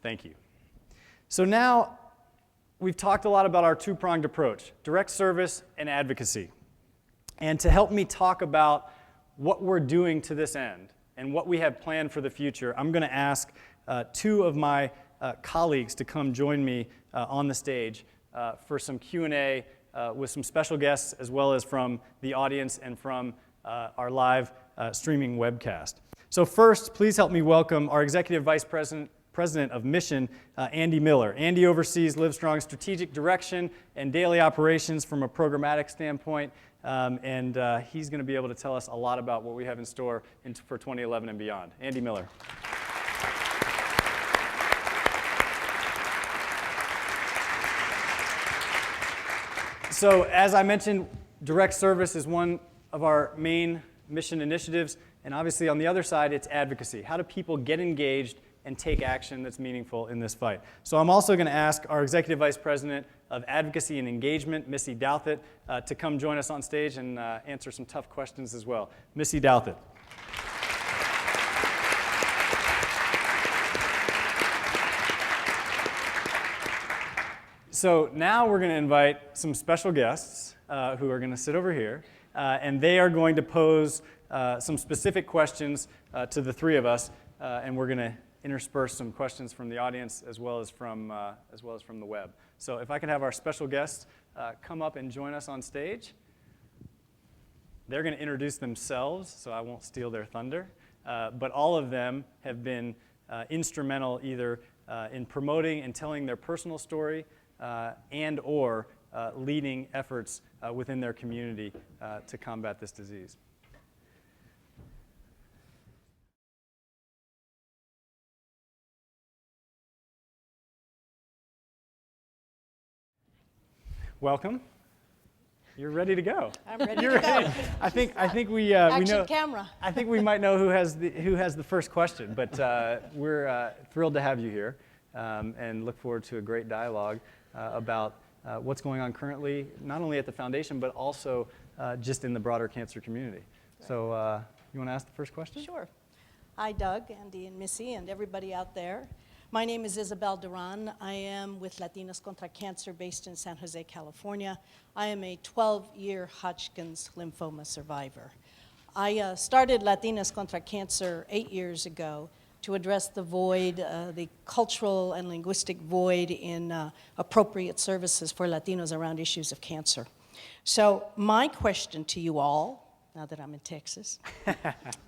Thank you. So now we've talked a lot about our two-pronged approach, direct service and advocacy. And to help me talk about what we're doing to this end and what we have planned for the future, I'm going to ask two of my colleagues to come join me on the stage for some Q&A with some special guests as well as from the audience and from our live streaming webcast. So first, please help me welcome our Executive Vice President of Mission, Andy Miller. Andy oversees LiveStrong's strategic direction and daily operations from a programmatic standpoint, and he's going to be able to tell us a lot about what we have in store for 2011 and beyond. Andy Miller. So as I mentioned, direct service is one of our main mission initiatives, and obviously on the other side, it's advocacy. How do people get engaged and take action that's meaningful in this fight? So I'm also going to ask our Executive Vice President of Advocacy and Engagement, Missy Douthit, to come join us on stage and answer some tough questions as well. Missy Douthit. So now we're going to invite some special guests who are going to sit over here, and they are going to pose some specific questions to the three of us, and we're going to intersperse some questions from the audience as well as from the web. So if I could have our special guests come up and join us on stage. They're going to introduce themselves, so I won't steal their thunder, but all of them have been instrumental either in promoting and telling their personal story and or leading efforts within their community to combat this disease. Welcome. You're ready to go. I'm ready to go. I think we Action know. camera. I think we might know who has the first question, but we're thrilled to have you here and look forward to a great dialogue about what's going on currently, not only at the foundation but also just in the broader cancer community. So you want to ask the first question? Sure. Hi, Doug, Andy, and Missy, and everybody out there. My name is Isabel Duran. I am with Latinas Contra Cancer based in San Jose, California. I am a 12-year Hodgkin's lymphoma survivor. I started Latinas Contra Cancer 8 years ago to address the void, the cultural and linguistic void in appropriate services for Latinos around issues of cancer. So my question to you all, now that I'm in Texas,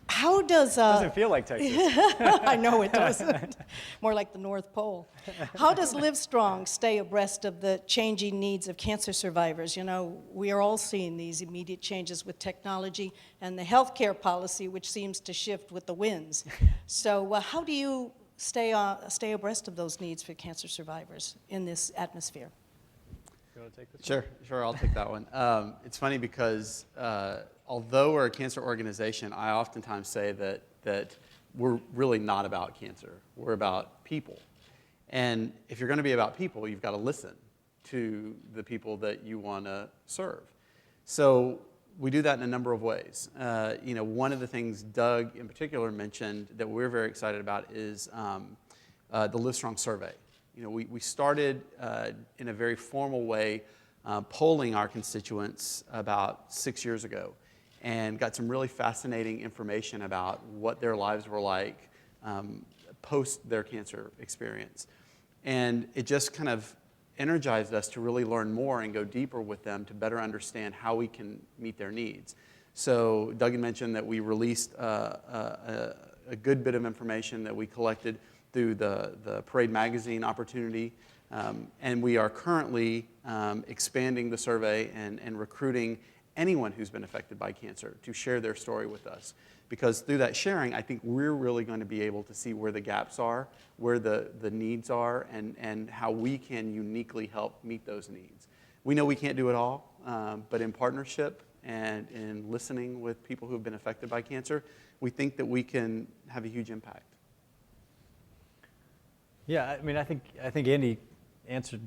how does... Doesn't feel like Texas. I know it doesn't. More like the North Pole. How does LiveStrong stay abreast of the changing needs of cancer survivors? You know, we are all seeing these immediate changes with technology and the healthcare policy, which seems to shift with the winds. So how do you stay abreast of those needs for cancer survivors in this atmosphere? You want to take this Sure, I'll take that one. It's funny because although we're a cancer organization, I oftentimes say that we're really not about cancer. We're about people. And if you're going to be about people, you've got to listen to the people that you want to serve. So we do that in a number of ways. One of the things Doug in particular mentioned that we're very excited about is the LiveStrong survey. We started in a very formal way polling our constituents about 6 years ago and got some really fascinating information about what their lives were like post their cancer experience. And it just kind of energized us to really learn more and go deeper with them to better understand how we can meet their needs. So Doug had mentioned that we released a good bit of information that we collected through the Parade Magazine opportunity. And we are currently expanding the survey and recruiting anyone who's been affected by cancer to share their story with us. Because through that sharing, I think we're really going to be able to see where the gaps are, where the needs are, and how we can uniquely help meet those needs. We know we can't do it all, but in partnership and in listening with people who have been affected by cancer, we think that we can have a huge impact. Yeah, I mean, I think Andy answered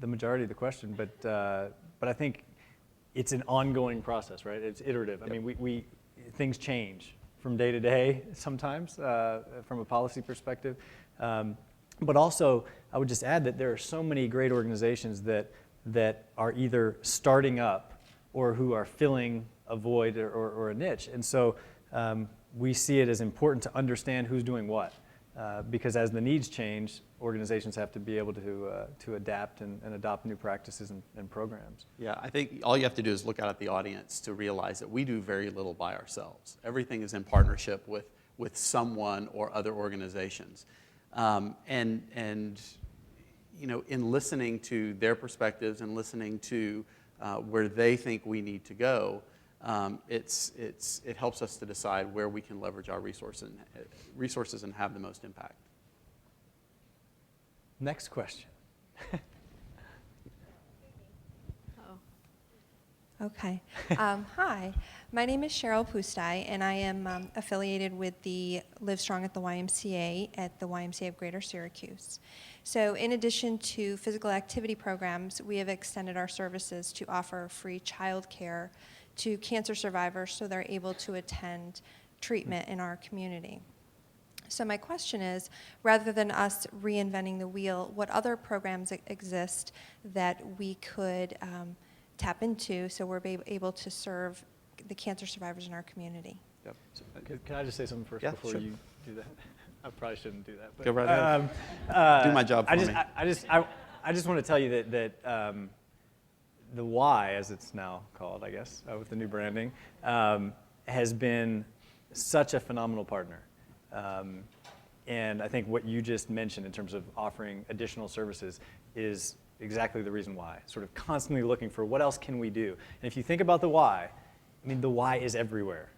the majority of the question, but I think it's an ongoing process, right? It's iterative. Yep. I mean, things change from day to day sometimes from a policy perspective. But also, I would just add that there are so many great organizations that are either starting up or who are filling a void or a niche. And so we see it as important to understand who's doing what. Because as the needs change, organizations have to be able to adapt and adopt new practices and programs. Yeah, I think all you have to do is look out at the audience to realize that we do very little by ourselves. Everything is in partnership with someone or other organizations. And you know, in listening to their perspectives and listening to where they think we need to go, it helps us to decide where we can leverage our resources and have the most impact. Next question. Okay. Hi, my name is Cheryl Pustai, and I am affiliated with the LiveStrong at the YMCA of Greater Syracuse. So in addition to physical activity programs, we have extended our services to offer free child care to cancer survivors so they're able to attend treatment in our community. So my question is, rather than us reinventing the wheel, what other programs exist that we could tap into so we're able to serve the cancer survivors in our community? Yep. So, can I just say something first Yeah, before sure. you do that? I probably shouldn't do that. But, Go right ahead. Do my job for me. I just want to tell you that the Y, as it's now called, I guess, with the new branding, has been such a phenomenal partner. And I think what you just mentioned in terms of offering additional services is exactly the reason why. Sort of constantly looking for what else can we do. And if you think about the why, I mean, the why is everywhere.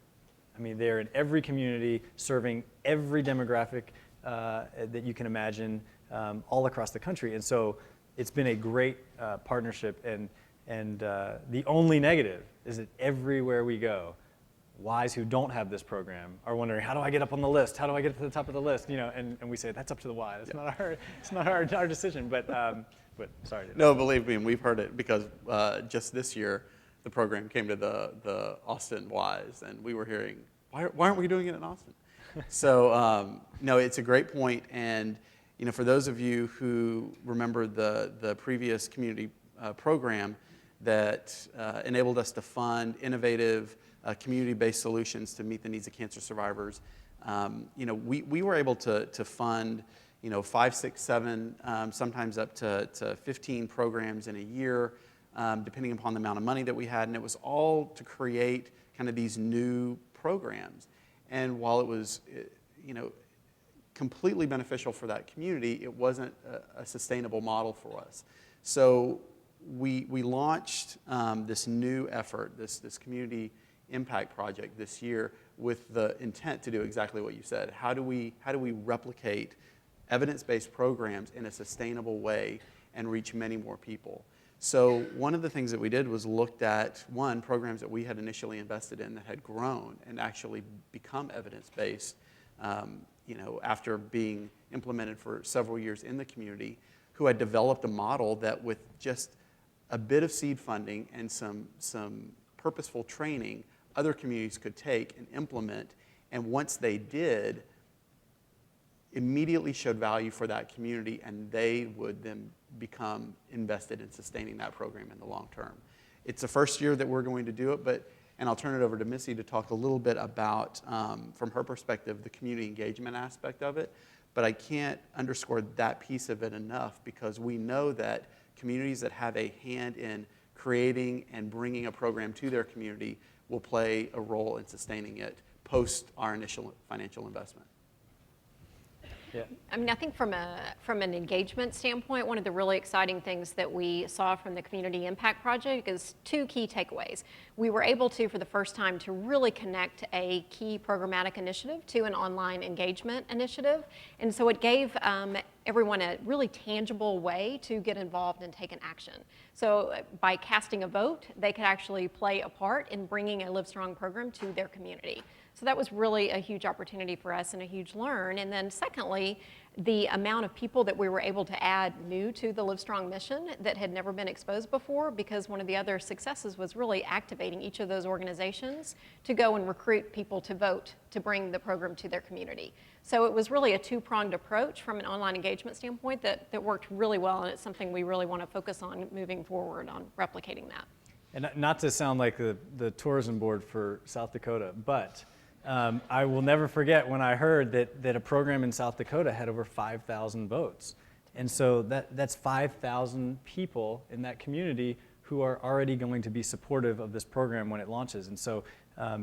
I mean, they're in every community, serving every demographic that you can imagine all across the country. And so it's been a great partnership. And the only negative is that everywhere we go, Ys who don't have this program are wondering, how do I get up on the list? How do I get to the top of the list? You know, and we say that's up to the Y. That's not our decision. But sorry. No, believe me, we've heard it because just this year, the program came to the Austin Ys, and we were hearing, why aren't we doing it in Austin? So no, it's a great point, and you know, for those of you who remember the previous community program that enabled us to fund innovative community-based solutions to meet the needs of cancer survivors, you know, we were able to fund, you know, 5, 6, 7, sometimes up to 15 programs in a year, depending upon the amount of money that we had, and it was all to create kind of these new programs. And while it was, you know, completely beneficial for that community, it wasn't a sustainable model for us. So we launched this new effort, this community impact project this year with the intent to do exactly what you said. How do we replicate evidence-based programs in a sustainable way and reach many more people? So one of the things that we did was looked at, one, programs that we had initially invested in that had grown and actually become evidence-based, you know, after being implemented for several years in the community, who had developed a model that with just a bit of seed funding and some purposeful training, other communities could take and implement, and once they did, immediately showed value for that community, and they would then become invested in sustaining that program in the long term. It's the first year that we're going to do it, and I'll turn it over to Missy to talk a little bit about, from her perspective, the community engagement aspect of it, but I can't underscore that piece of it enough because we know that communities that have a hand in creating and bringing a program to their community will play a role in sustaining it post our initial financial investment. Yeah. I mean, I think from an engagement standpoint, one of the really exciting things that we saw from the Community Impact Project is 2 key takeaways. We were able to, for the first time, to really connect a key programmatic initiative to an online engagement initiative. And so it gave everyone a really tangible way to get involved and take an action. So by casting a vote, they could actually play a part in bringing a LiveStrong program to their community. So that was really a huge opportunity for us and a huge learn. And then secondly, the amount of people that we were able to add new to the LiveStrong mission that had never been exposed before, because one of the other successes was really activating each of those organizations to go and recruit people to vote to bring the program to their community. So it was really a two-pronged approach from an online engagement standpoint that worked really well, and it's something we really want to focus on moving forward on replicating that. And not to sound like the tourism board for South Dakota, but I will never forget when I heard that a program in South Dakota had over 5,000 votes. And so that's 5,000 people in that community who are already going to be supportive of this program when it launches. And so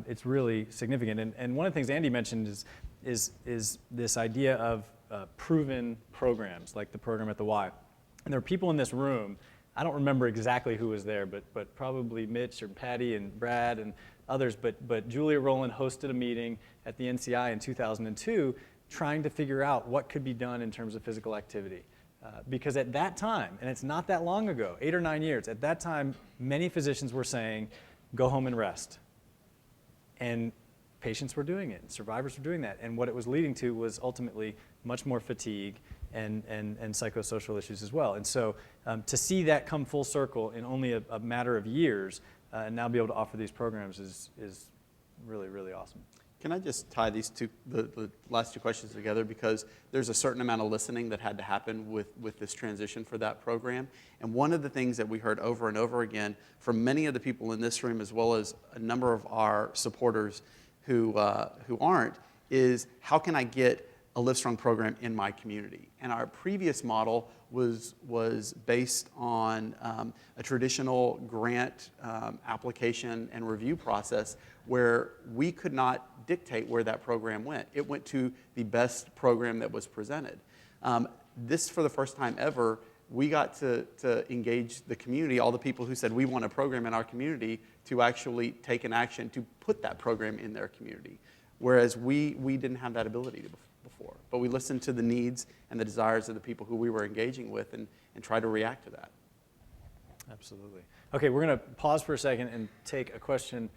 it's really significant. And one of the things Andy mentioned is this idea of proven programs, like the program at the Y. And there are people in this room, I don't remember exactly who was there, but probably Mitch or Patty and Brad and others, but Julia Rowland hosted a meeting at the NCI in 2002 trying to figure out what could be done in terms of physical activity. Because at that time, and it's not that long ago, 8 or 9 years, at that time, many physicians were saying, go home and rest. And patients were doing it, and survivors were doing that. And what it was leading to was ultimately much more fatigue and psychosocial issues as well. And so to see that come full circle in only a matter of years and now be able to offer these programs is really, really awesome. Can I just tie these the last two questions together, because there's a certain amount of listening that had to happen with this transition for that program. And one of the things that we heard over and over again from many of the people in this room, as well as a number of our supporters who aren't, is how can I get a LiveStrong program in my community? And our previous model was based on a traditional grant application and review process where we could not dictate where that program went. It went to the best program that was presented. This, for the first time ever, we got to engage the community, all the people who said we want a program in our community, to actually take an action to put that program in their community. Whereas we didn't have that ability before. But we listened to the needs and the desires of the people who we were engaging with and try to react to that. Absolutely. Okay, we're going to pause for a second and take a question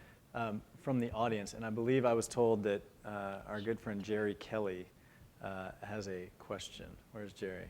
from the audience. And I believe I was told that our good friend Jerry Kelly has a question. Where's Jerry?